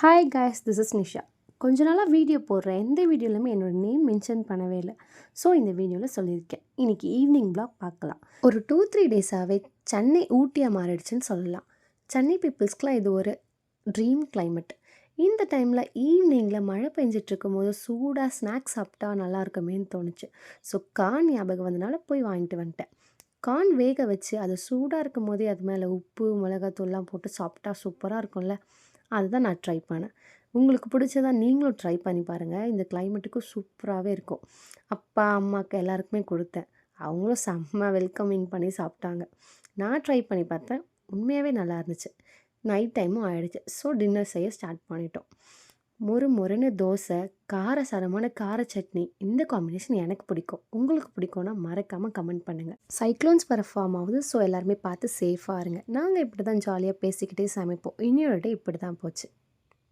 Hi guys, this is Nisha. கொஞ்ச நாளாக video போடுறேன். எந்த வீடியோலையுமே என்னோடய நேம் மென்ஷன் பண்ணவே இல்லை. ஸோ இந்த வீடியோவில் சொல்லியிருக்கேன். இன்றைக்கி ஈவினிங் ப்ளாக் பார்க்கலாம். ஒரு 2-3 டேஸாகவே சென்னை ஊட்டியாக மாறிடுச்சுன்னு சொல்லலாம். சென்னை பீப்புள்ஸ்க்குலாம் இது ஒரு ட்ரீம் கிளைமேட். இந்த டைமில் ஈவினிங்கில் மழை பெஞ்சிட்ருக்கும் போது சூடாக ஸ்நாக்ஸ் சாப்பிட்டா நல்லா இருக்குமேன்னு தோணுச்சு. ஸோ கார்ன் ஞாபகம் வந்தனால போய் வாங்கிட்டு வந்துட்டேன். கார்ன் வேக வச்சு அது சூடாக இருக்கும் போதே அது மேலே உப்பு மிளகாத்தூள்லாம் போட்டு சாப்பிட்டா சூப்பராக இருக்கும்ல. அதுதான் நான் ட்ரை பண்ணேன். உங்களுக்கு பிடிச்சதா நீங்களும் ட்ரை பண்ணி பாருங்கள். இந்த கிளைமேட்டுக்கு சூப்பராகவே இருக்கும். அப்பா அம்மாவுக்கு எல்லாருக்குமே கொடுத்தேன். அவங்களும் செம்ம வெல்கமிங் பண்ணி சாப்பிட்டாங்க. நான் ட்ரை பண்ணி பார்த்தேன். உண்மையாகவே நல்லா இருந்துச்சு. நைட் டைமும் ஆகிடுச்சு. ஸோ டின்னர் செய்ய ஸ்டார்ட் பண்ணிட்டோம். மொறு மொறுன்னு தோசை, காரசாரமான கார சட்னி. இந்த காம்பினேஷன் எனக்கு பிடிக்கும். உங்களுக்கு பிடிக்கும்னா மறக்காமல் கமெண்ட் பண்ணுங்கள். சைக்ளோன்ஸ் வர ஃபார்ம் ஆகுது. ஸோ எல்லாருமே பார்த்து சேஃபாக இருங்க. நாங்கள் இப்படி தான் ஜாலியாக பேசிக்கிட்டே சமைப்போம். இன்னொரு டே இப்படி தான் போச்சு.